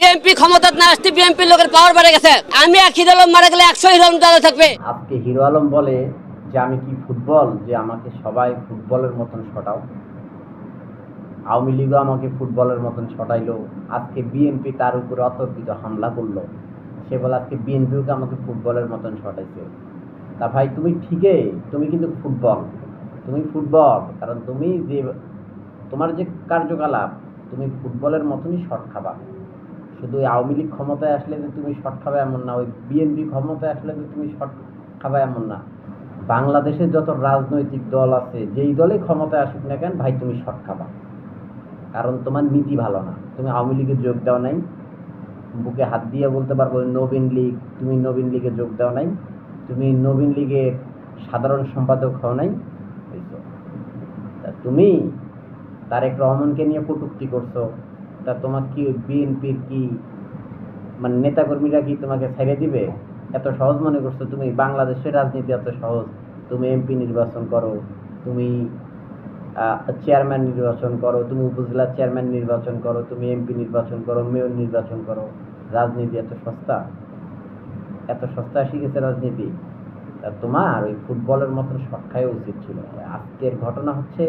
BNP ক্ষমতা না আসতে বিএনপি লোকের পাওয়ার বেড়ে গেছে। আমি এক হিরো আলম মারা গেলে 100 হিরো আলম দাঁড়িয়ে থাকবে। আজকে হিরো আলম বলে যে আমি কি ফুটবল, যে আমাকে সবাই ফুটবলের মতন ছটাও। আওয়ামী লীগও আমাকে ফুটবলের মতন ছটাইলো। আজকে বিএনপি তার উপরে অতর্কিত হামলা করলো। সে বলে আজকে বিএনপিওকে আমাকে ফুটবলের মতন ছটাইছে। তা ভাই তুমি ঠিকই, তুমি কিন্তু ফুটবল, তুমি ফুটবল, কারণ তুমি যে তোমার যে কার্যকলাপ, তুমি ফুটবলের মতনই শট খাবা। শুধু আওয়ামী লীগ ক্ষমতায় আসলে যে তুমি শট খাবে এমন না, ওই বিএনপি ক্ষমতায় আসলে যে তুমি শট খাবে এমন না। বাংলাদেশে যত রাজনৈতিক দল আছে, যেই দলে ক্ষমতায় আসুক না কেন ভাই তুমি শট খাবা, কারণ তোমার নীতি ভালো না। তুমি আওয়ামী লীগে যোগ দাও নাই, বুকে হাত দিয়ে বলতে পারবো নবীন লীগ, তুমি নবীন লীগে যোগ দাও নাই, তুমি নবীন লীগের সাধারণ সম্পাদক হও নাই। তা তুমি তারেক রহমানকে নিয়ে কটূক্তি করছো, তা তোমার কি বিএনপির কি মানে নেতাকর্মীরা কি তোমাকে ছেড়ে দিবে? এত সহজ মনে করছো তুমি? বাংলাদেশের রাজনীতি এত সহজ? তুমি এমপি নির্বাচন করো, তুমি চেয়ারম্যান নির্বাচন করো, তুমি উপজেলা চেয়ারম্যান নির্বাচন করো, তুমি এমপি নির্বাচন করো, মেয়র নির্বাচন করো। রাজনীতি এত সস্তা? এত সস্তা শিখেছে রাজনীতি? তা তোমার ওই ফুটবলের মতো শট খাওয়া উচিত ছিল। আজকের ঘটনা হচ্ছে,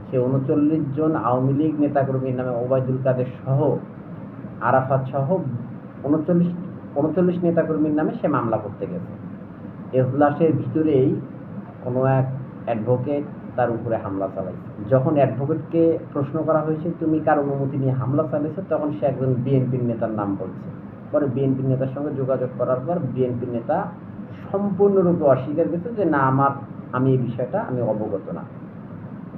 সে 39 জন আওয়ামী লীগ নেতাকর্মীর নামে ওবায়দুল কাদের সহ, আরাফাত সহ 39 নেতাকর্মীর নামে সে মামলা করতে গেছে। এজলাসের ভিতরেই কোনো এক অ্যাডভোকেট তার উপরে হামলা চালাইছে। যখন অ্যাডভোকেটকে প্রশ্ন করা হয়েছে তুমি কার অনুমতি নিয়ে হামলা চালিয়েছে, তখন সে একজন বিএনপির নেতার নাম বলছে। পরে বিএনপির নেতার সঙ্গে যোগাযোগ করার পর বিএনপির নেতা সম্পূর্ণরূপে অস্বীকার করেছে যে না, আমি এই বিষয়টা আমি অবগত না।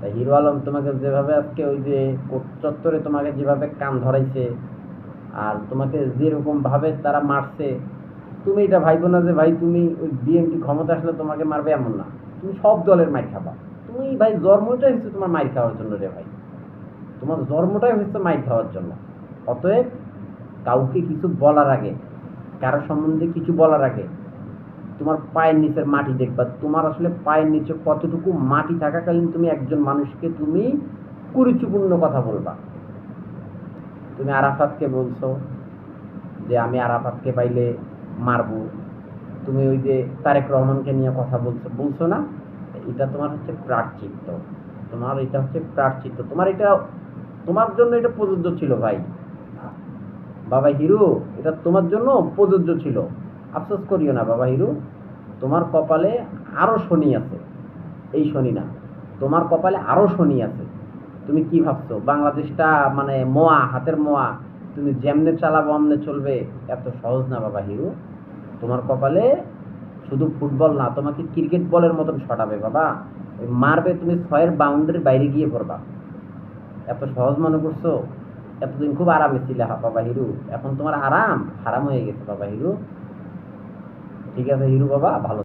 তাই হিরো আলম তোমাকে যেভাবে আজকে ওই যে কোর্ট চত্বরে তোমাকে যেভাবে কান ধরাইছে, আর তোমাকে যেরকম ভাবে তারা মারছে, তুমি এটা ভাইবো না যে ভাই তুমি ওই বিএনপি ক্ষমতা আসলে তোমাকে মারবে, এমন না। তুমি সব দলের মাইর খাবা। তুমি ভাই জন্মটাই হচ্ছে তোমার মাইর খাওয়ার জন্য রে ভাই, তোমার জন্মটাই হচ্ছে মাইর খাওয়ার জন্য। অতএব কাউকে কিছু বলার আগে, কারো সম্বন্ধে কিছু বলার আগে তোমার পায়ের নিচের মাটি দেখবা। তোমার আসলে পায়ের নিচে কতটুকু মাটি থাকাকালীন তুমি একজন মানুষকে তুমি কুরুচিপূর্ণ কথা বলবা। তুমি আরাফাতকে বলছো যে আমি আরাফাতকে পাইলে মারবো। তুমি ওই যে তারেক রহমানকে নিয়ে কথা বলছো না? এটা তোমার হচ্ছে প্রায়শ্চিত্ত। তোমার এটা হচ্ছে প্রায়শ্চিত্ত। তোমার এটা, তোমার জন্য এটা প্রযোজ্য ছিল ভাই। বাবা হিরো, এটা তোমার জন্য প্রযোজ্য ছিল। আফসোস করিও না বাবা হিরো, তোমার কপালে আরো শনি আছে। এই শনি না, তোমার কপালে আরো শনি আছে। তুমি কি ভাবছো বাংলাদেশটা মানে মোয়া, হাতের মোয়া, তুমি যেমনে চালাবো অমনে চলবে? এত সহজ না বাবা হিরো। তোমার কপালে শুধু ফুটবল না, তোমাকে ক্রিকেট বলের মতন ছটাবে বাবা। ওই মারবে, তুমি 6-এর বাউন্ডারির বাইরে গিয়ে পড়বা। এত সহজ মনে করছো? এতদিন খুব আরামে ছিলে বাবা হিরো, এখন তোমার আরাম হারাম হয়ে গেছে বাবা হিরো। ঠিক আছে হিরো বাবা, ভালো